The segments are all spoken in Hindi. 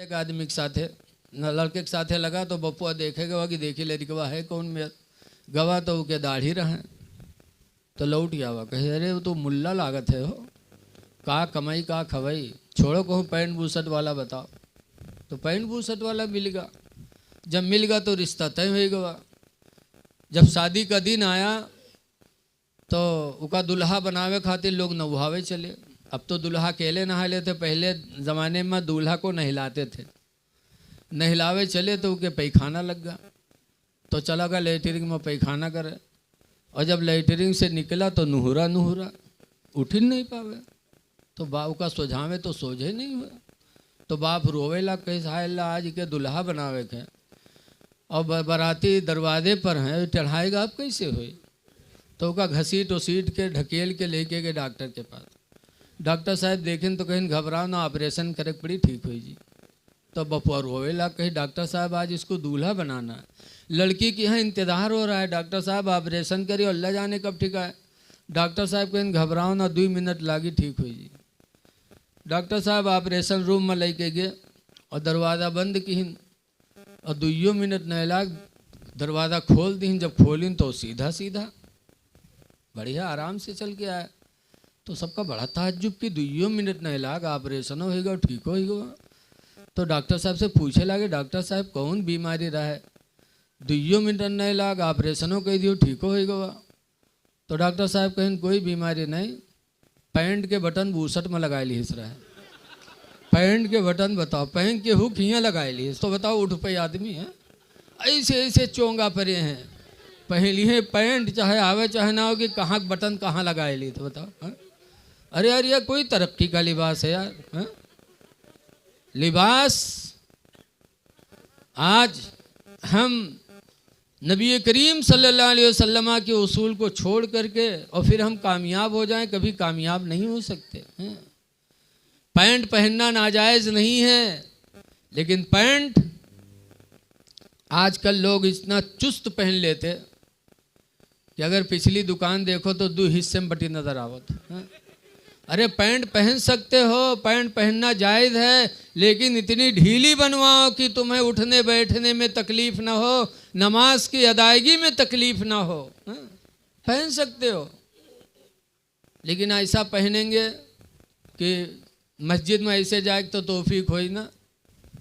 एक आदमी के साथ है न लड़के के साथ है लगा तो बपुआ देखेगा कि देखी ले गवा है कौन में गवा तो उके दाढ़ी रहे तो लौट गया हुआ कहे अरे वो तो मुल्ला लागत है हो का कमाई का खवाई छोड़ो कहूँ पैंट बूसट वाला बताओ तो पैंट बूसट वाला मिल गया। जब मिल गया तो रिश्ता तय हो गया। जब शादी का दिन आया तो उका दुल्हा बनावे खातिर लोग नहावे चले। अब तो दुल्हा अकेले नहा लेते, पहले ज़माने में दूल्हा को नहलाते थे। नहलावे चले तो उके पैखाना लग गया तो चला गया लेटरिंग में पैखाना करे और जब लेटरिंग से निकला तो नुहरा उठ ही नहीं पावे तो बाप का सोझावे तो सोझे नहीं हुए तो बाप रोवेला कैसे हायला आज के दुल्हा बनावे के और बाराती दरवाजे पर हैं चढ़ाएगा अब कैसे हुई तो उका घसीट उसीट के ढकेल के लेके गए डॉक्टर के पास। डॉक्टर साहब देखें तो कहीं घबराओ ना ऑपरेशन करे पड़ी ठीक हुई जी। तो बपुआ रोवेला कहीं डॉक्टर साहब आज इसको दूल्हा बनाना है, लड़की की यहाँ इंतज़ार हो रहा है, डॉक्टर साहब ऑपरेशन करिए अल्लाह जाने कब ठीक है। डॉक्टर साहब कहीं घबराओ ना 2 मिनट लागी ठीक हुई जी। डॉक्टर साहब ऑपरेशन रूम में लेके गए और दरवाज़ा बंद की और 2 मिनट नहीं लाग दरवाज़ा खोल दी। जब खोली तो सीधा बढ़िया आराम से चल के आया तो सबका बड़ा ताज्जुब कि 2 मिनट नहीं लाग ऑपरेशन होगा ठीक होगा। तो डॉक्टर साहब से पूछे लगे डॉक्टर साहब कौन बीमारी रहा है 2 मिनट नहीं लाग ऑपरेशनों कह दियो ठीक होगा। तो डॉक्टर साहब कहें कोई बीमारी नहीं, पैंट के बटन बूसट में लगा ली रहा है। पैंट के बटन बताओ, पैंट के हुक यहाँ लगा ली तो बताओ उठ पे आदमी है ऐसे ऐसे चोंगा परे हैं पहली है पैंट चाहे आवे चाहे ना हो कि कहाँ बटन कहाँ लगाए ली तो बताओ है? अरे यार ये कोई तरक्की का लिबास है यार है? लिबास आज हम नबी करीम सल्लल्लाहु अलैहि वसल्लम के उसूल को छोड़ करके और फिर हम कामयाब हो जाएं, कभी कामयाब नहीं हो सकते हैं। पैंट पहनना नाजायज़ नहीं है लेकिन पैंट आजकल लोग इतना चुस्त पहन लेते कि अगर पिछली दुकान देखो तो 2 हिस्से में बटी नजर आवत है। अरे पैंट पहन सकते हो, पैंट पहनना जायज़ है लेकिन इतनी ढीली बनवाओ कि तुम्हें उठने बैठने में तकलीफ ना हो, नमाज की अदायगी में तकलीफ ना हो। पहन सकते हो लेकिन ऐसा पहनेंगे कि मस्जिद में ऐसे जाए तो तौफीक हो ना।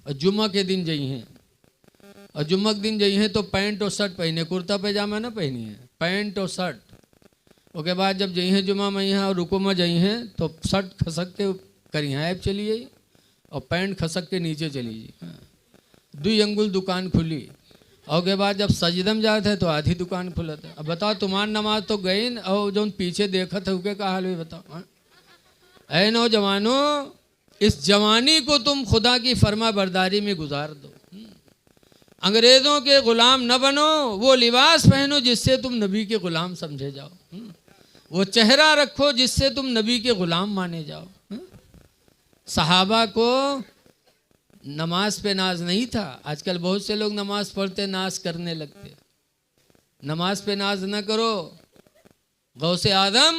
और जुम्मा के दिन जाई हैं और जुम्मा के दिन जाई हैं तो पैंट और शर्ट पहने, कुर्ता पैजामा ना पहनी है, पैंट और शर्ट। उसके बाद जब जई हैं जुम्मा में यहाँ और रुको में जई हैं तो शर्ट खसक के करी हैं ऐप चली गई और पैंट खसक के नीचे चली गई। 2 अंगुल दुकान खुली और के बाद जब सजदम जाते हैं तो आधी दुकान खुलत है। अब बताओ तुम्हारी नमाज तो गई और जो पीछे देखा था उसके का हाल हुई बताओ। ऐ नौजवानों इस जवानी को तुम खुदा की फर्मा बरदारी में गुजार दो। अंग्रेज़ों के ग़ुलाम न बनो, वो लिबास पहनो जिससे तुम नबी के ग़ुलाम समझे जाओ, वो चेहरा रखो जिससे तुम नबी के ग़ुलाम माने जाओ। सहाबा को नमाज पे नाज नहीं था। आजकल बहुत से लोग नमाज पढ़ते नाज करने लगते। नमाज पे नाज न करो। गौसे आदम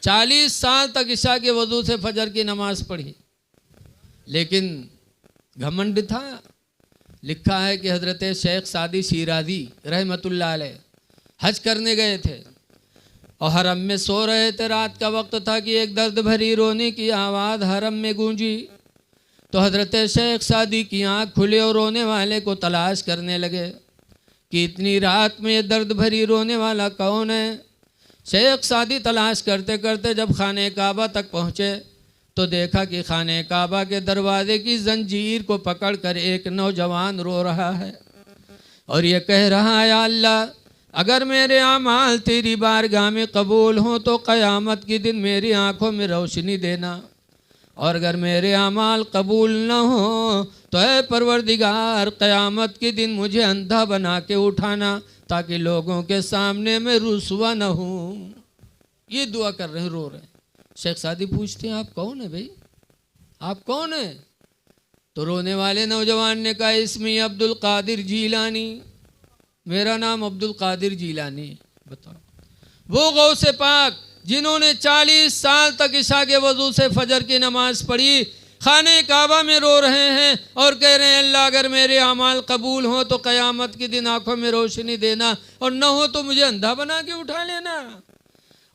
40 साल तक इशा के वजू से फजर की नमाज पढ़ी लेकिन घमंड था। लिखा है कि हज़रत शेख सादी शिराज़ी रहमतुल्लाह अलैह हज करने गए थे और हरम में सो रहे थे। रात का वक्त था कि एक दर्द भरी रोने की आवाज़ हरम में गूंजी तो हज़रत शेख सादी की आँख खुले और रोने वाले को तलाश करने लगे कि इतनी रात में ये दर्द भरी रोने वाला कौन है। शेख सादी तलाश करते करते जब खाने काबा तक पहुँचे तो देखा कि खाने काबा के दरवाजे की जंजीर को पकड़कर एक नौजवान रो रहा है और ये कह रहा है अल्लाह अगर मेरे आमाल तेरी बारगाह में कबूल हों तो क़यामत के दिन मेरी आंखों में रोशनी देना और अगर मेरे आमाल कबूल न हो तो ऐ परवरदिगार क़यामत के दिन मुझे अंधा बना के उठाना ताकि लोगों के सामने में रुसवा न हूँ। ये दुआ कर रहे हैं, रो रहे हैं। शेख सादी पूछते हैं आप कौन है भाई, आप कौन है? तो रोने वाले नौजवान ने कहा इसमें अब्दुल कादिर जीलानी, मेरा नाम अब्दुल कादिर जीलानी। बताओ वो गौसे पाक जिन्होंने 40 साल तक इशा के वजू से फजर की नमाज पढ़ी, खाने काबा में रो रहे हैं और कह रहे हैं अल्लाह अगर मेरे अमाल कबूल हो तो क़यामत के दिन आंखों में रोशनी देना, और न हो तो मुझे अंधा बना के उठा लेना।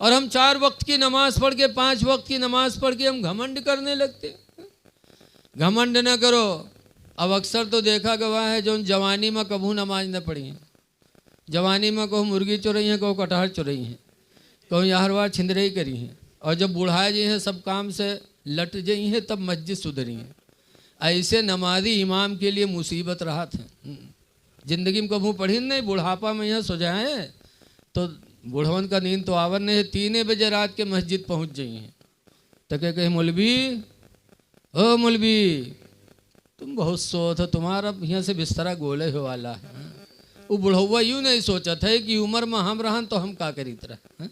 और हम 4 वक्त की नमाज पढ़ के 5 वक्त की नमाज पढ़ के हम घमंड करने लगते। घमंड न करो। अब अक्सर तो देखा गवा है जो जवानी में कभू नमाज न पढ़ी है, जवानी में कहो मुर्गी चुरई है, कहो कटहर चुरई है, कहो यारवार छिंदरई करी है, और जब बुढ़ा जी हैं सब काम से लट गई हैं तब मस्जिद सुधरी है। ऐसे नमाजी इमाम के लिए मुसीबत राहत है। जिंदगी में कभू पढ़ी नहीं, बुढ़ापा में यहाँ सो जाए तो बुढ़वन का नींद तो आवर नहीं है, 3 बजे रात के मस्जिद पहुँच जाई हैं तो कहे मौलवी ओ मौलवी तुम बहुत सोच हो, तुम्हारा यहाँ से बिस्तरा गोले हो वाला है। वो बुढ़ौवा यूँ नहीं सोचा था कि उम्र में हम रहन तो हम का करी तरह।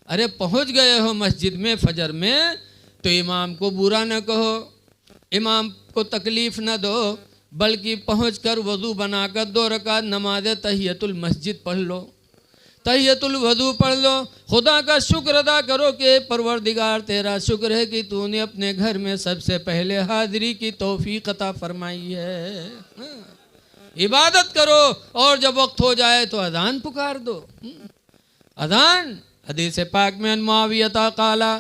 अरे पहुँच गए हो मस्जिद में फजर में तो इमाम को बुरा न कहो, इमाम को तकलीफ़ न दो, बल्कि पहुंचकर वज़ू बनाकर 2 रकात नमाज तहियतुल मस्जिद पढ़ लो, तहियतुल वज़ू पढ़ लो। खुदा का शुक्र अदा करो कि परवरदिगार तेरा शुक्र है कि तूने अपने घर में सबसे पहले हाज़िरी की तौफीक अता फरमाई है। इबादत करो और जब वक्त हो जाए तो अज़ान पुकार दो। अज़ान हदीस पाक में मुआविया काला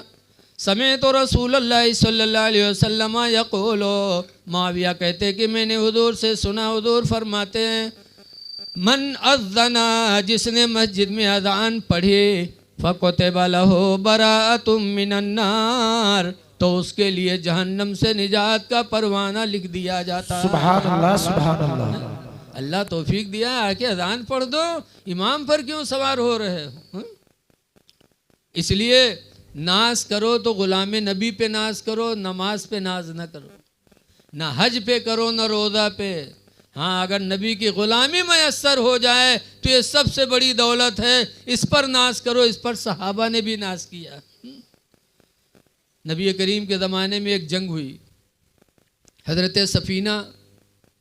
समय तो रसूलुल्लाह सल्लल्लाहु अलैहि वसल्लम यक़ूलो, मुआविया कहते कि मैंने हुजूर से सुना, हुजूर फरमाते हैं मन अज़्ज़ना, जिसने मस्जिद में अज़ान पढ़ी फ़कुतिबा लहू बराअतुम मिनन नार, तो उसके लिए जहन्नम से निजात का परवाना लिख दिया जाता। सुभान अल्लाह सुभान अल्लाह। अल्लाह तौफीक दिया आके अज़ान पढ़ दो, इमाम पर क्यों सवार हो रहे हो? इसलिए नाज करो तो गुलाम नबी पे नाज करो, नमाज पे नाज न करो, ना हज पे करो ना रोज़ा पे। हाँ, अगर नबी की ग़ुलामी मैसर हो जाए तो ये सबसे बड़ी दौलत है, इस पर नाज करो। इस पर सहाबा ने भी नाज किया। नबी करीम के ज़माने में एक जंग हुई, हज़रत सफ़ीना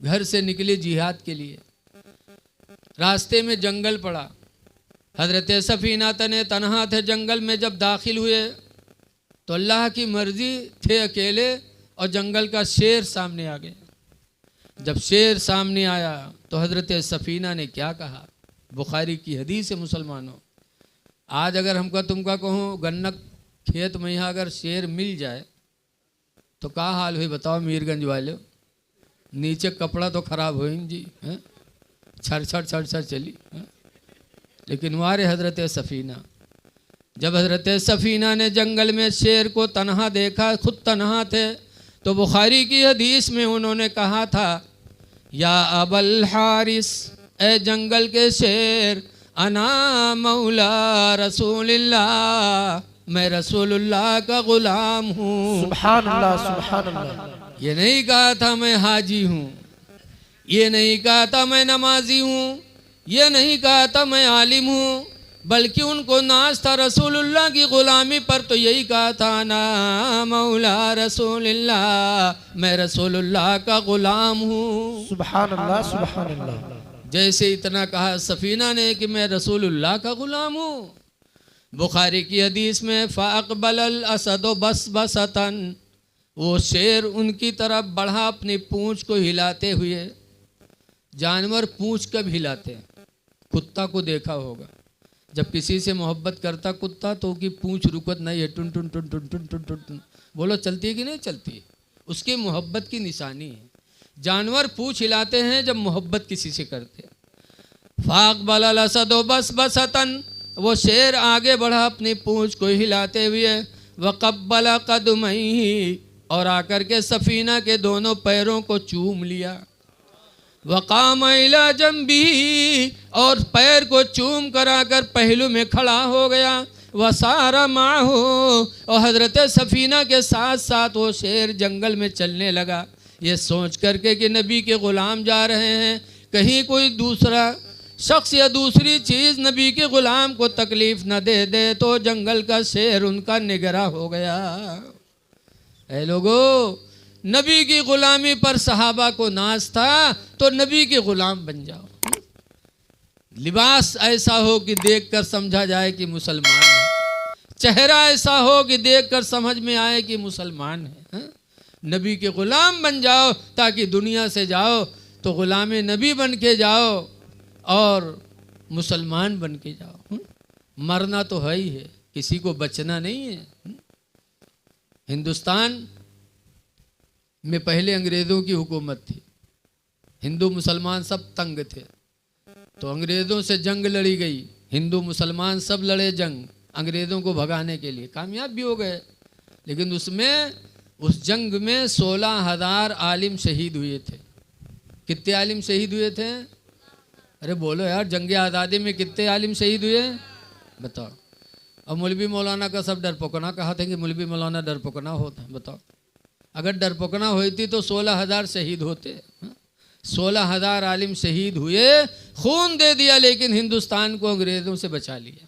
घर से निकले जिहाद के लिए, रास्ते में जंगल पड़ा, हज़रत सफ़ीना तनहा थे जंगल में। जब दाखिल हुए तो अल्लाह की मर्ज़ी थे अकेले और जंगल का शेर सामने आ गया। जब शेर सामने आया तो हज़रत सफ़ीना ने क्या कहा, बुखारी की हदीस है मुसलमानों। आज अगर हमका तुमका कहूँ गन्ना खेत में यहाँ अगर शेर मिल जाए तो क्या हाल हुई बताओ मीरगंज वाले? नीचे कपड़ा तो ख़राब हुई जी, हैं छड़ छड़ छड़ छड़ चली है? लेकिन वारे हज़रत सफ़ीना, जब हज़रत सफ़ीना ने जंगल में शेर को तन्हा देखा, खुद तन्हा थे, तो बुखारी की हदीस में उन्होंने कहा था या अबल हारिस, ए जंगल के शेर, अना मौला रसूलिल्लाह, मैं रसूलुल्लाह का ग़ुलाम हूँ। सुभान अल्लाह सुभान अल्लाह। ये नहीं कहा था मैं हाजी हूँ, ये नहीं कहा था मैं नमाजी हूँ, ये नहीं कहा था मैं आलिम हूँ, बल्कि उनको नाज था रसूलुल्लाह की ग़ुलामी पर। तो यही कहा था ना मौला रसूलुल्लाह, मैं रसूलुल्लाह का ग़ुलाम हूँ। सुभान अल्लाह सुभान अल्लाह। जैसे इतना कहा सफ़ीना ने कि मैं रसूलुल्लाह का ग़ुलाम हूँ। बुखारी की हदीस में फ़अक़बलल असदो बसबसतन, वो शेर उनकी तरफ बढ़ा अपनी पूँछ को हिलाते हुए। जानवर पूँछ कब हिलाते हैं? कुत्ता को देखा होगा, जब किसी से मोहब्बत करता कुत्ता तो उसकी पूँछ रुकत नहीं है, टुन टुन टुन टुन टुन टुन टुन टुन। बोलो चलती है कि नहीं चलती? उसकी मोहब्बत की निशानी है। जानवर पूँछ हिलाते हैं जब मोहब्बत किसी से करते हैं। फ़अक़बलल असदो बसबसतन, वो शेर आगे बढ़ा अपनी पूँछ को हिलाते हुए। वक़ब्बल क़दमैहि, और आकर के सफ़ीना के दोनों पैरों को चूम लिया। वक़ाम इला जंबी, और पैर को चूम कर आकर पहलू में खड़ा हो गया। वसारा माहू, और हज़रत सफ़ीना के साथ साथ वो शेर जंगल में चलने लगा, ये सोच करके कि नबी के ग़ुलाम जा रहे हैं, कहीं कोई दूसरा शख्स या दूसरी चीज़ नबी के ग़ुलाम को तकलीफ़ न दे दे। तो जंगल का शेर उनका निगरा हो गया। ऐ लोगो, नबी की ग़ुलामी पर सहाबा को नाज था, तो नबी के ग़ुलाम बन जाओ। लिबास ऐसा हो कि देखकर समझा जाए कि मुसलमान है, चेहरा ऐसा हो कि देखकर समझ में आए कि मुसलमान है। नबी के ग़ुलाम बन जाओ, ताकि दुनिया से जाओ तो ग़ुलाम नबी बन के जाओ और मुसलमान बन के जाओ। मरना तो है ही है, किसी को बचना नहीं है। हिंदुस्तान में पहले अंग्रेज़ों की हुकूमत थी, हिंदू मुसलमान सब तंग थे, तो अंग्रेज़ों से जंग लड़ी गई, हिंदू मुसलमान सब लड़े जंग अंग्रेज़ों को भगाने के लिए, कामयाब भी हो गए। लेकिन उस जंग में 16,000 आलिम शहीद हुए थे। कितने आलिम शहीद हुए थे? अरे बोलो यार, जंग आज़ादी में कितने आलिम शहीद हुए बताओ। अब मौलवी मौलाना का सब डरपोकना कहा था कि मौलवी मौलाना डरपोकना होता, बताओ अगर डरपोकना होती तो 16,000 शहीद होते। 16,000 आलिम शहीद हुए, खून दे दिया, लेकिन हिंदुस्तान को अंग्रेज़ों से बचा लिया।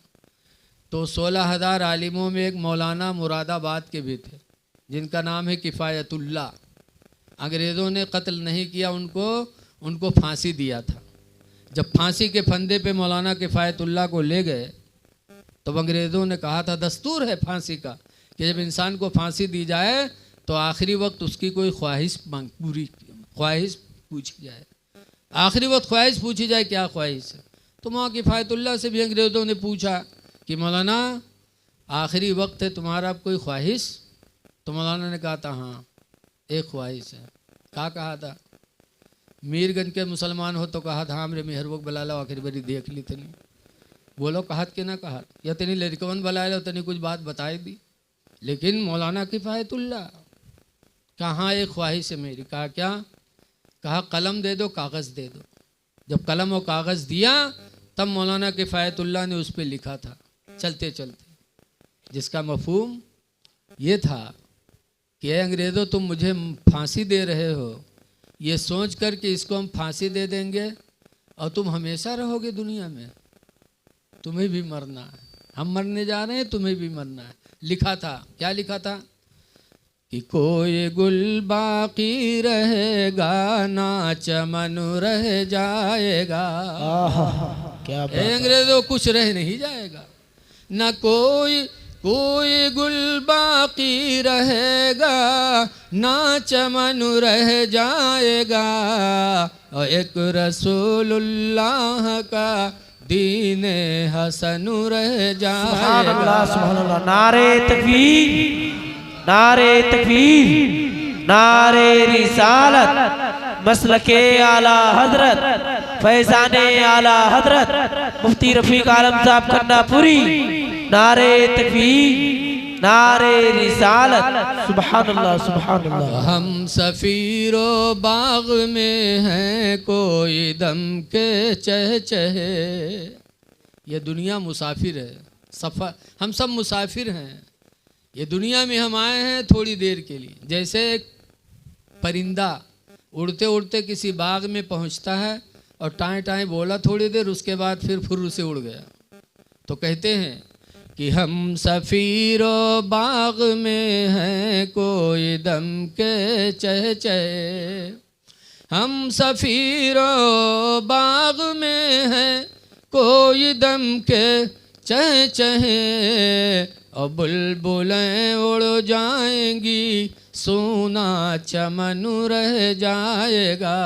तो 16,000 आलिमों में एक मौलाना मुरादाबाद के भी थे, जिनका नाम है किफ़ायतुल्लाह। अंग्रेज़ों ने कत्ल नहीं किया उनको फांसी दिया था। जब फांसी के फंदे पे मौलाना किफ़ायतुल्लाह को ले गए, तब अंग्रेज़ों ने कहा था, दस्तूर है फांसी का कि जब इंसान को फांसी दी जाए तो आखिरी वक्त उसकी कोई ख्वाहिश पूछी जाए, आखिरी वक्त ख्वाहिश पूछी जाए, क्या ख्वाहिश है। तो मौलाना किफ़ायतुल्लाह से भी अंग्रेज़ों ने पूछा कि मौलाना आखिरी वक्त है तुम्हारा, कोई ख्वाहिश? तो मौलाना ने कहा था हाँ एक ख्वाहिश है। क्या कहा था? मीरगंज के मुसलमान हो तो कहा था हमरे मेहर वक्त बला लो आखिर बारी देख ली तनी, बोलो कहत कि ना कहत, या तनी लड़कवन बला लो तनी कुछ बात बताई दी। लेकिन मौलाना किफ़ायतुल्लाह कहाँ एक ख्वाहिश है मेरी। कहा क्या? कहा कलम दे दो, कागज़ दे दो। जब कलम और कागज़ दिया तब मौलाना किफ़ायतुल्लाह ने उस पर लिखा था चलते चलते, जिसका मफ़हूम ये था कि अंग्रेज़ों तुम मुझे फांसी दे रहे हो ये सोच कर कि इसको हम फांसी दे देंगे और तुम हमेशा रहोगे दुनिया में, तुम्हें भी मरना है, हम मरने जा रहे हैं, तुम्हें भी मरना है। लिखा था, क्या लिखा था कि कोई गुल बाकी रहेगा ना चमन रह जाएगा। क्या बात। अंग्रेज़ों कुछ रह नहीं जाएगा, ना कोई गुल बाकी रहेगा ना चमन रह जाएगा, और एक रसूलुल्लाह का दीन हसन रह जाएगा। सुभान अल्लाह। नारे तकबीर, नारे तकबीर, नारे रिसालत, मसलके आला हजरत, फैजाने आला हजरत मुफ्ती रफीक आलम साहब खन्नापुरी। नारे तकबीर, नारे रिसालत, सुभान अल्लाह, सुभान अल्लाह। हम सफीरो बाग में हैं कोई दम के चहचहे। ये दुनिया मुसाफिर है, सफ़र, हम सब मुसाफिर हैं। ये दुनिया में हम आए हैं थोड़ी देर के लिए। जैसे एक परिंदा उड़ते उड़ते किसी बाग में पहुंचता है और टाएं टाएं बोला थोड़ी देर, उसके बाद फिर फुर्र से उड़ गया। तो कहते हैं कि हम सफीरो बाग में हैं कोई दम के चहचहे, हम सफीरो बाग में हैं कोई दम के चहचहे, और बुलबुलें उड़ जाएंगी सोना चमन रह जाएगा,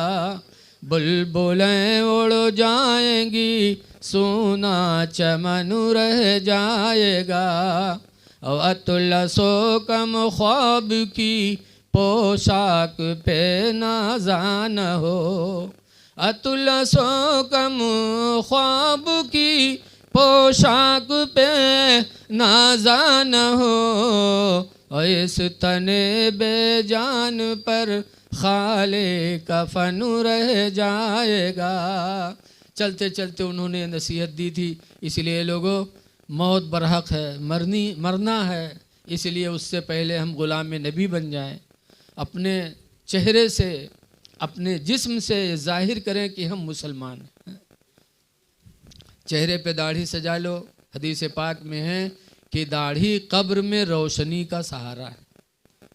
बुलबुलें उड़ जाएंगी सोना चमन रह जाएगा, और अतलसो कम ख्वाब की पोशाक पे नाज़ान हो, अतलसो कम ख्वाब की पोशाक पे नाज़ान हो, और इस तने बेजान पर खाले कफन रह जाएगा। चलते चलते उन्होंने नसीहत दी थी, इसलिए लोगों मौत बरहक है, मरना है, इसलिए उससे पहले हम ग़ुलाम नबी बन जाएं, अपने चेहरे से अपने जिस्म से ज़ाहिर करें कि हम मुसलमान हैं। चेहरे पे दाढ़ी सजा लो, हदीस पाक में है कि दाढ़ी कब्र में रोशनी का सहारा है,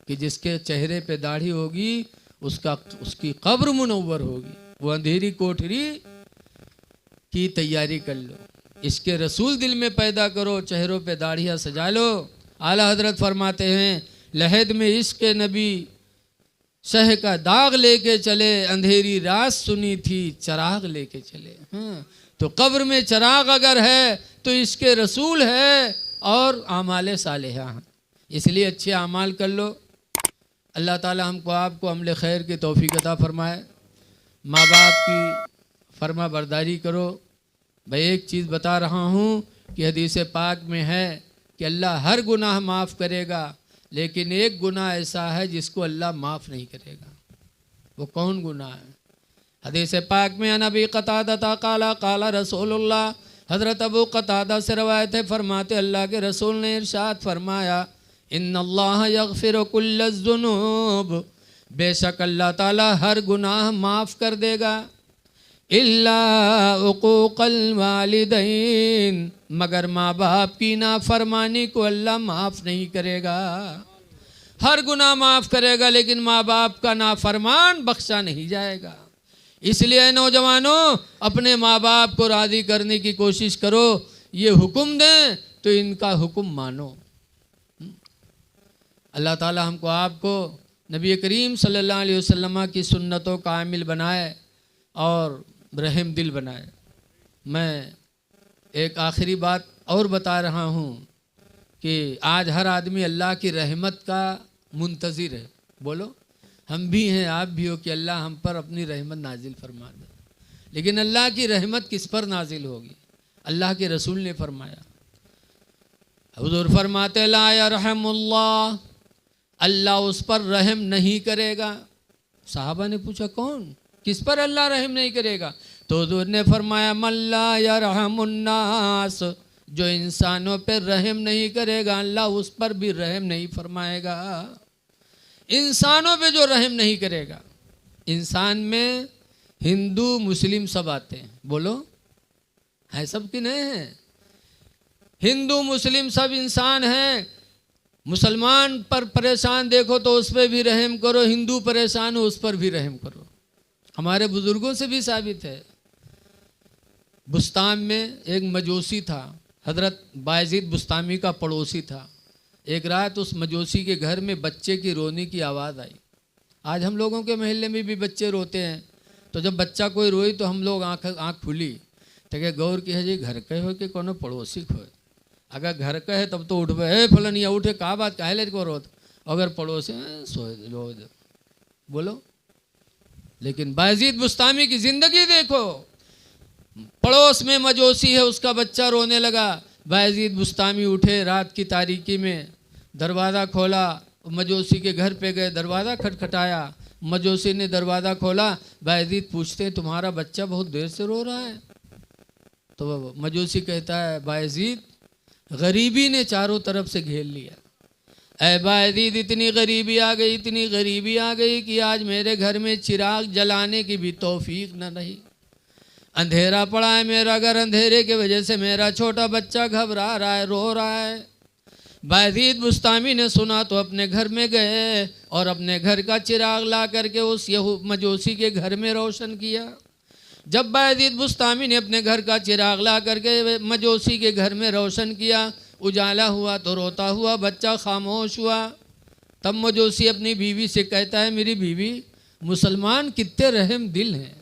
कि जिसके चेहरे पे दाढ़ी होगी उसकी कब्र मुनव्वर होगी, वो अंधेरी कोठरी की तैयारी कर लो। इसके रसूल दिल में पैदा करो, चेहरों पे दाढ़ियाँ सजा लो। आला हजरत फरमाते हैं लहद में इश्क नबी शह का दाग लेके चले, अंधेरी रात सुनी थी चराग लेके चले। हाँ, तो कब्र में चराग अगर है तो इसके रसूल है और आमाल सालिहा हैं। इसलिए अच्छे आमाल कर लो। अल्लाह ताला हमको आपको अमल खैर की तौफीक अता फरमाए। माँ बाप की फर्मा बरदारी करो। भाई एक चीज़ बता रहा हूँ कि हदीस पाक में है कि अल्लाह हर गुनाह माफ़ करेगा, लेकिन एक गुनाह ऐसा है जिसको अल्लाह माफ़ नहीं करेगा। वो कौन गुनाह है? हदीस पाक में नबी क़तादा काला काला रसूलुल्लाह, हज़रत अबू क़तादा से रवायत है, फरमाते अल्लाह के रसूल ने इरशाद फरमाया, इन्नल्लाह यग़फ़िरु कुल्ल ज़ुनूब, बेशक अल्लाह ताला हर गुनाह माफ़ कर देगा, इल्ला उक़ूक़ल वालिदैन, मगर माँ बाप की नाफरमानी को अल्लाह माफ़ नहीं करेगा। हर गुनाह माफ़ करेगा लेकिन माँ बाप का नाफरमान बख्शा नहीं जाएगा। इसलिए नौजवानों, अपने माँ बाप को राज़ी करने की कोशिश करो। ये हुक्म दें तो इनका हुक्म मानो। अल्लाह ताला हमको आपको नबी करीम सल्लल्लाहु अलैहि वसल्लम की सुन्नतों का आमिल बनाए और रहम दिल बनाए। मैं एक आखिरी बात और बता रहा हूँ कि आज हर आदमी अल्लाह की रहमत का मुंतज़िर है। बोलो, हम भी हैं, आप भी हो कि अल्लाह हम पर अपनी रहमत नाजिल फरमा दे। लेकिन अल्लाह की रहमत किस पर नाजिल होगी? अल्लाह के रसूल ने फरमाया, हुज़ूर फरमाते ला यरहमुल्लाह, अल्लाह उस पर रहम नहीं करेगा। साहबा ने पूछा कौन, किस पर अल्लाह रहम नहीं करेगा? तो हुज़ूर ने फरमाया मल्ला यरहमुन्नास, जो इंसानों पर रहम नहीं करेगा अल्लाह उस पर भी रहम नहीं फरमाएगा। इंसानों पे जो रहम नहीं करेगा, इंसान में हिंदू मुस्लिम सब आते हैं। बोलो, है सब कि नहीं है? हिंदू मुस्लिम सब इंसान हैं। मुसलमान पर परेशान देखो तो उस पर भी रहम करो, हिंदू परेशान हो उस पर भी रहम करो। हमारे बुजुर्गों से भी साबित है। बुस्तान में एक मजूसी था, हजरत बायजीद बुस्तामी का पड़ोसी था। एक रात उस मजूसी के घर में बच्चे की रोने की आवाज़ आई। आज हम लोगों के मोहल्ले में भी बच्चे रोते हैं, तो जब बच्चा कोई रोई तो हम लोग आँख खुली तो क्या गौर की है जी घर के हो कि कोनो पड़ोसी को है। अगर घर का है तब तो उठ गए फलनिया उठे, कहा बात काहे ले को रोत, अगर पड़ोसी सोए रो। बोलो, लेकिन बायजीद बुस्तामी की ज़िंदगी देखो। पड़ोस में मजूसी है, उसका बच्चा रोने लगा। बायजीद बुस्तामी उठे रात की तारीकी में, दरवाज़ा खोला, मजूसी के घर पे गए, दरवाज़ा खटखटाया, मजूसी ने दरवाज़ा खोला। बायजीद पूछते हैं तुम्हारा बच्चा बहुत देर से रो रहा है? तो मजूसी कहता है बायजीद, गरीबी ने चारों तरफ से घेर लिया। ऐ बायजीद, इतनी गरीबी आ गई, इतनी गरीबी आ गई कि आज मेरे घर में चिराग जलाने की भी तौफीक न रही। अंधेरा पड़ा है मेरा घर, अंधेरे की वजह से मेरा छोटा बच्चा घबरा रहा है, रो रहा है। बायजीद बुस्तामी ने सुना तो अपने घर में गए और अपने घर का चिराग ला करके उस मजूसी के घर में रोशन किया। जब बायजीद बुस्तामी ने अपने घर का चिराग ला करके मजूसी के घर में रोशन किया, उजाला हुआ तो रोता हुआ बच्चा खामोश हुआ। तब मजूसी अपनी बीवी से कहता है, मेरी बीवी, मुसलमान कितने रहम दिल हैं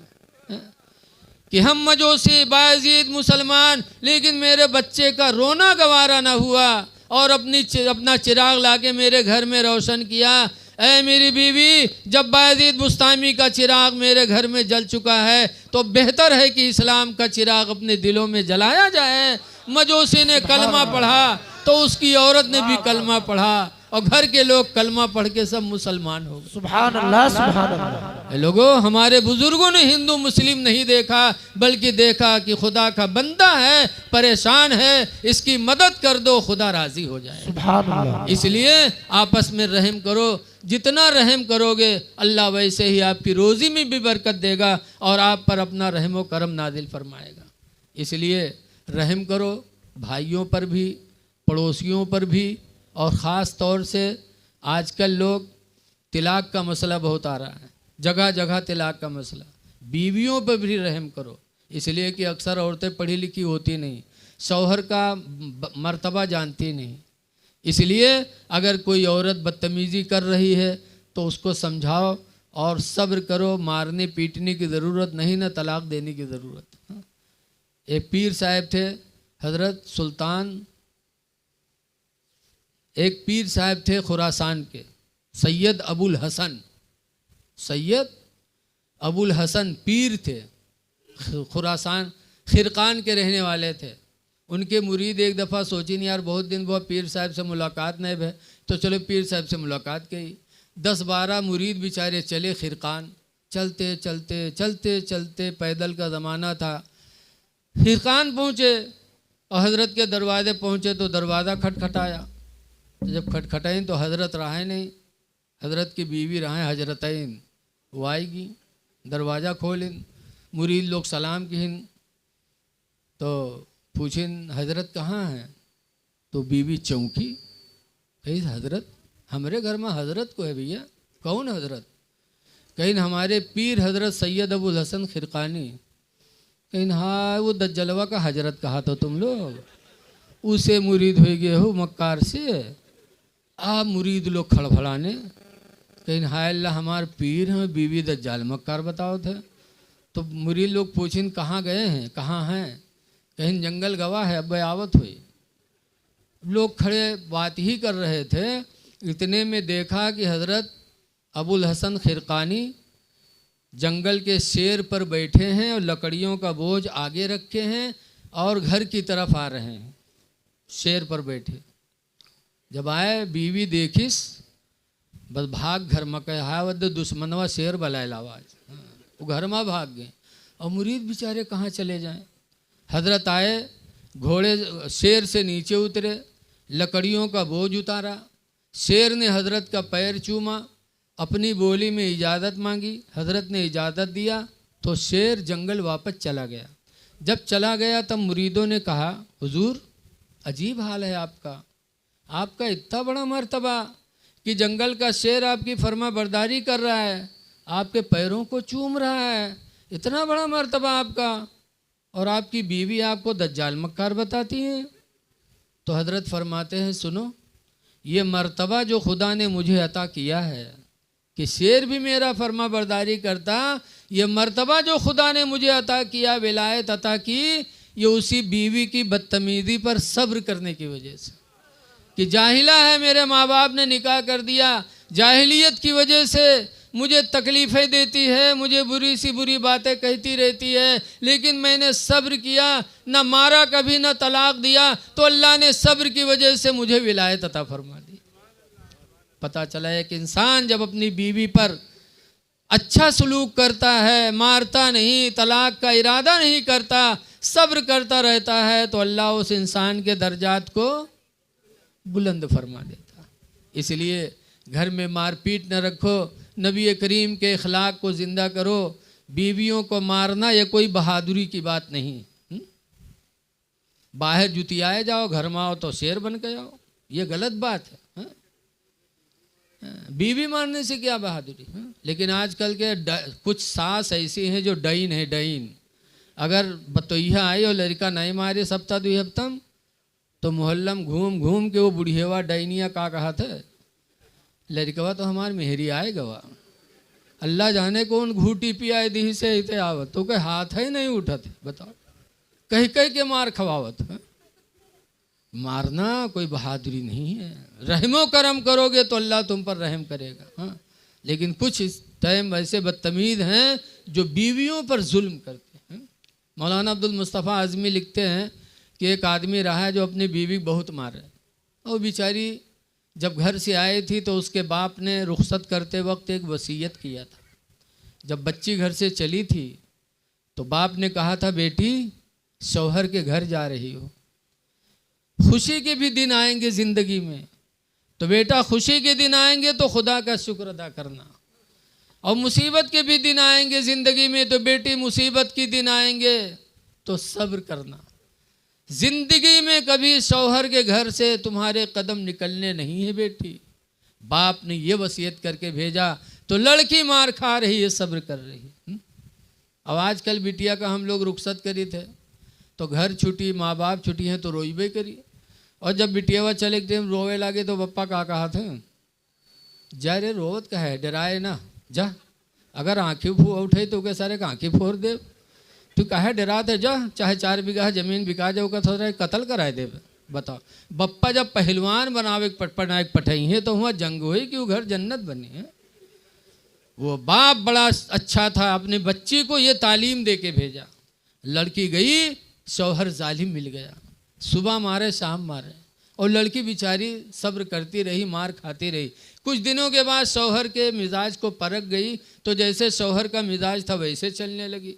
कि हम मजूसी बायजीद मुसलमान, लेकिन मेरे बच्चे का रोना गवारा ना हुआ और अपना चिराग लाके मेरे घर में रोशन किया। ऐ मेरी बीवी, जब बायजीद बुस्तामी का चिराग मेरे घर में जल चुका है तो बेहतर है कि इस्लाम का चिराग अपने दिलों में जलाया जाए। मजूसी ने कलमा पढ़ा तो उसकी औरत ने भी कलमा पढ़ा और घर के लोग कलमा पढ़ के सब मुसलमान हो गए। सुभान अल्लाह, सुभान अल्लाह। लोगों, हमारे बुजुर्गों ने हिंदू मुस्लिम नहीं देखा, बल्कि देखा कि खुदा का बंदा है, परेशान है, इसकी मदद कर दो, खुदा राजी हो जाए। सुभान अल्लाह। इसलिए आपस में रहम करो। जितना रहम करोगे अल्लाह वैसे ही आपकी रोज़ी में भी बरकत देगा और आप पर अपना रहम व करम नाजिल फरमाएगा। इसलिए रहम करो, भाइयों पर भी, पड़ोसियों पर भी, और ख़ास तौर से आजकल लोग तिलाक का मसला बहुत आ रहा है, जगह जगह तिलाक का मसला। बीवियों पर भी रहम करो, इसलिए कि अक्सर औरतें पढ़ी लिखी होती नहीं, शौहर का मर्तबा जानती नहीं। इसलिए अगर कोई औरत बदतमीज़ी कर रही है तो उसको समझाओ, और सब्र करो, मारने पीटने की ज़रूरत नहीं, ना तलाक देने की ज़रूरत। एक पीर साहब थे हज़रत सुल्तान, एक पीर साहब थे खुरासान के, सैयद अबुल हसन, सैयद अबुल हसन पीर थे, खुरासान खिरकान के रहने वाले थे। उनके मुरीद एक दफ़ा सोची नहीं यार बहुत दिन वो पीर साहब से मुलाकात नहीं है, तो चलो पीर साहब से मुलाकात की। 10-12 मुरीद बेचारे चले खिरकान, चलते चलते चलते चलते, पैदल का ज़माना था। खिरकान पहुँचे और हज़रत के दरवाजे पहुँचे तो दरवाज़ा खटखटाया। तो जब खटखटाइन तो हज़रत रहे नहीं, हज़रत की बीवी रहे हजरतैन, वो आएगी, दरवाज़ा खोलिन, मुरीद लोग सलाम किन, तो पूछिन हज़रत कहाँ हैं, तो बीवी चौंकी, कहीं हज़रत हमारे घर में हज़रत को है भैया, कौन हज़रत? कहीं हमारे पीर हज़रत सैयद अबुल हसन खिरकानी। कहीं हाँ वो दज्जलवा का हज़रत कहा तो तुम लोग, उसे मुरीद हो गए हो मक्कार से। आप मुरीद लोग खड़फड़ाने, कहीं हाय अल्लाह हमारे पीर हैं, बीवी दज्जाल मक्कार बताओ थे। तो मुरीद लोग पूछिन कहाँ गए हैं, कहाँ हैं, कहीं जंगल गवा है, अब आवत हुई। लोग खड़े बात ही कर रहे थे, इतने में देखा कि हज़रत अबुल हसन खिरकानी जंगल के शेर पर बैठे हैं और लकड़ियों का बोझ आगे रखे हैं और घर की तरफ आ रहे हैं, शेर पर बैठे। जब आए बीवी देखिस, बस भाग घर में कहा दुश्मनवा शेर बलाए आवाज, वो घर में भाग गए। और मुरीद बेचारे कहाँ चले जाएं। हजरत आए, घोड़े शेर से नीचे उतरे, लकड़ियों का बोझ उतारा, शेर ने हजरत का पैर चूमा, अपनी बोली में इजाज़त मांगी, हजरत ने इजाज़त दिया तो शेर जंगल वापस चला गया। जब चला गया तब मुरीदों ने कहा हुजूर अजीब हाल है आपका, आपका इतना बड़ा मर्तबा कि जंगल का शेर आपकी फर्मा बरदारी कर रहा है, आपके पैरों को चूम रहा है, इतना बड़ा मर्तबा आपका, और आपकी बीवी आपको दज्जाल मक्कार बताती हैं। तो हजरत फरमाते हैं सुनो, ये मर्तबा जो खुदा ने मुझे अता किया है कि शेर भी मेरा फर्मा बरदारी करता, ये मर्तबा जो खुदा ने मुझे अता किया, विलायत अता की, ये उसी बीवी की बदतमीज़ी पर सब्र करने की वजह से। कि जाहिला है, मेरे माँ बाप ने निकाह कर दिया, जाहिलियत की वजह से मुझे तकलीफ़ें देती है, मुझे बुरी सी बुरी बातें कहती रहती है, लेकिन मैंने सब्र किया, ना मारा कभी, ना तलाक दिया, तो अल्लाह ने सब्र की वजह से मुझे विलायत अता फरमा दी। पता चला है कि इंसान जब अपनी बीवी पर अच्छा सलूक करता है, मारता नहीं, तलाक का इरादा नहीं करता, सब्र करता रहता है, तो अल्लाह उस इंसान के दर्जात को बुलंद फरमा देता। इसलिए घर में मारपीट न रखो, नबी करीम के अखलाक को ज़िंदा करो। बीवियों को मारना ये कोई बहादुरी की बात नहीं। बाहर जुतियाए जाओ, घर में आओ तो शेर बन के आओ, ये गलत बात है। बीवी मारने से क्या बहादुरी। लेकिन आजकल के कुछ सास ऐसी हैं जो डईन है, डईन। अगर बतोइया आई और लड़का नहीं मारे सप्ताह 2 हफ्तम, तो मोहल्ला में घूम घूम के वो बुढ़ियावा डईनिया का कहा था, लड़कवा तो हमारे मेहरी आए गवा, अल्लाह जाने कौन घूटी पियाए दी से इते आवत, तो कहे हाथ है नहीं उठत, बताओ कह कह के मार खवावत है। मारना कोई बहादुरी नहीं है। रहमो करम करोगे तो अल्लाह तुम पर रहम करेगा। हाँ, लेकिन कुछ इस टाइम ऐसे बदतमीज हैं जो बीवियों पर जुल्म करते हैं। मौलाना अब्दुल मुस्तफ़ा आज़मी लिखते हैं कि एक आदमी रहा है जो अपनी बीवी बहुत मारे, और बेचारी जब घर से आई थी तो उसके बाप ने रुखसत करते वक्त एक वसीयत किया था। जब बच्ची घर से चली थी तो बाप ने कहा था, बेटी शौहर के घर जा रही हो, खुशी के भी दिन आएंगे ज़िंदगी में, तो बेटा खुशी के दिन आएंगे तो खुदा का शुक्र अदा करना, और मुसीबत के भी दिन आएंगे ज़िंदगी में, तो बेटी मुसीबत के दिन आएंगे तो सब्र करना। ज़िंदगी में कभी शौहर के घर से तुम्हारे कदम निकलने नहीं है बेटी। बाप ने ये वसीयत करके भेजा तो लड़की मार खा रही है, सब्र कर रही है। अब आजकल बिटिया का हम लोग रुखसत करी थे तो घर छुट्टी, माँ बाप छुट्टी हैं तो रोईबे करी, और जब बिटियावा चले टाइम रोवे लागे तो पप्पा का कहा था, जा रे रोवत का है, डराए ना, जा अगर आँखी उठे तो के सारे आँखी फोड़ दे। तू काहे डरात है, जा चाहे 4 बीघा जमीन बिका जाओ का थोड़ा कत्ल कराए दे। बताओ, बप्पा जब पहलवान बनावे पटनायक पठई है तो वहाँ जंग हुई कि वो घर जन्नत बनी है। वो बाप बड़ा अच्छा था, अपने बच्ची को ये तालीम दे के भेजा। लड़की गई, शौहर जालिम मिल गया, सुबह मारे शाम मारे, और लड़की बेचारी सब्र करती रही, मार खाती रही। कुछ दिनों के बाद शौहर के मिजाज को परख गई, तो जैसे शौहर का मिजाज था वैसे चलने लगी।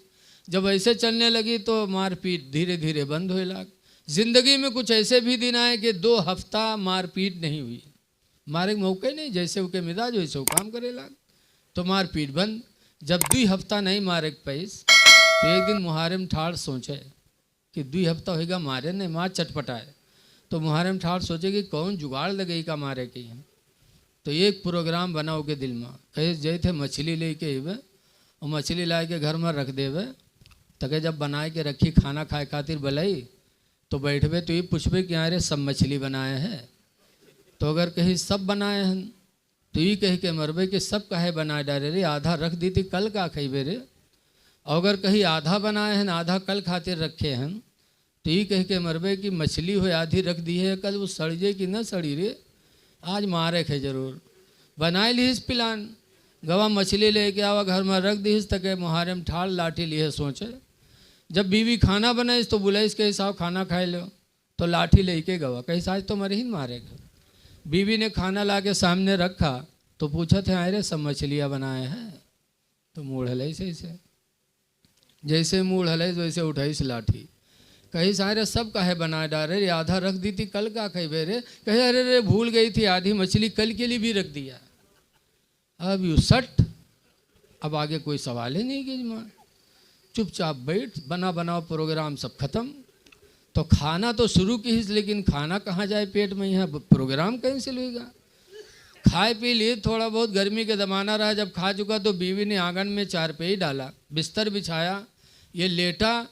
जब वैसे चलने लगी तो मारपीट धीरे धीरे बंद होने लग। जिंदगी में कुछ ऐसे भी दिन आए कि 2 हफ्ता मारपीट नहीं हुई, मारे मौके नहीं, जैसे उनके मिजाज वैसे वो काम करे लग, तो मारपीट बंद। जब 2 हफ्ता नहीं मारे पैस, तो एक दिन मुहारम ठाड़ सोचे कि 2 हफ्ता होगा मारे नहीं, मार चटपटाए। तो मुहारम ठाड़ सोचे कि कौन जुगाड़ लगेगा मारे के। तो एक प्रोग्राम बनाओ के दिल में, कहे जय थे मछली लेके अबे और मछली ला के घर में रख देवे, तके जब बनाए के रखी खाना खाए खातिर बुलाई तो बैठबे तो ये पूछबे कि अरे सब मछली बनाए हैं। तो अगर कहीं सब बनाए हैं तो ये कह के मरबे कि सब काहे बनाए डाले रे, आधा रख दी थी कल का खेबे रे। और अगर कहीं आधा बनाए हैं आधा कल खातिर रखे हैं तो ये कह के मरबे कि मछली हो आधी रख दी है, कल वो सड़ जाए कि न सड़ी रे, आज मारे खे जरूर। बनाए लीस प्लान, गवा मछली लेके आवा घर में रख दीस, तके मुहारम ठाड़ लाठी लिए सोचे। जब बीवी खाना बनाईस तो बुलाईस के हिसाब खाना खाए लो, तो लाठी लेके गवा, कहीं आज तो मरे ही मारेगा। बीवी ने खाना ला के सामने रखा तो पूछा थे अरे सब मछलियाँ बनाए हैं, तो मूढ़ हलाई से जैसे मूढ़ हलाई वैसे उठाईस लाठी, कहीं सारे सब काहे बनाए डाले रे, आधा रख दी थी कल का खेबे रे। कहे अरे रे भूल गई थी, आधी मछली कल के लिए भी रख दिया। अब यू सट, अब आगे कोई सवाल ही नहीं कि माँ चुपचाप बैठ, बना बनाओ प्रोग्राम सब खत्म। तो खाना तो शुरू की, लेकिन खाना कहाँ जाए पेट में, यहाँ प्रोग्राम कैंसिल होगा। खाए पी लिए, थोड़ा बहुत गर्मी के ज़माना रहा, जब खा चुका तो बीवी ने आंगन में चारपाई डाला, बिस्तर बिछाया, ये लेटा।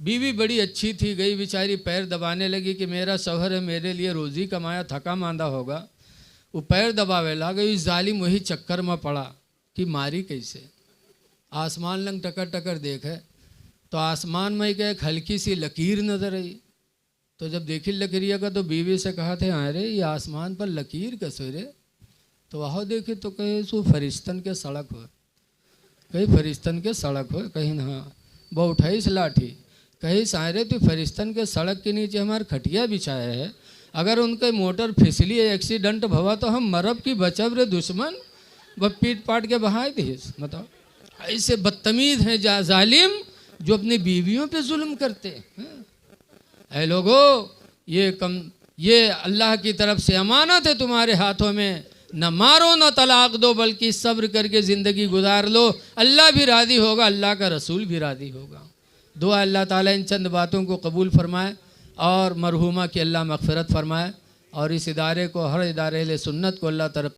बीवी बड़ी अच्छी थी, गई बेचारी पैर दबाने लगी कि मेरा शौहर है, मेरे लिए रोज़ी कमाया, थका मांदा होगा। वो पैर दबावे लगा, इस जालिम वही चक्कर में पड़ा कि मारी कैसे। आसमान लंग टकर टकर देखे तो आसमान में एक हल्की सी लकीर नजर आई। तो जब देखी लकीरिया का तो बीवी से कहा थे अरे ये आसमान पर लकीर कैसे रे। तो वह देखे तो कहे सो फरिश्तन के सड़क हो, कहीं फरिश्तन के सड़क हो, कहीं हाँ वो उठाईस लाठी, कहीं सारे तो फरिश्तन के सड़क के नीचे हमारे खटिया बिछाया है, अगर उनके मोटर फिसली एक्सीडेंट भवा तो हम मरब की बचब रे दुश्मन, वह पीट पाट के बहाए दीस। बताओ ऐसे बदतमीज हैं जालिम जो अपनी बीवियों पे जुल्म करते हैं। ऐ लोगों, ये अल्लाह की तरफ से अमानत है तुम्हारे हाथों में, न मारो न तलाक दो, बल्कि सब्र करके ज़िंदगी गुजार लो, अल्लाह भी राज़ी होगा, अल्लाह का रसूल भी राज़ी होगा। दुआ अल्लाह ताला इन चंद बातों को कबूल फरमाए और मरहूमा की अल्लाह मग़फ़िरत फरमाए, और इस इदारे को, हर इदारे सुन्नत को अल्लाह तरफ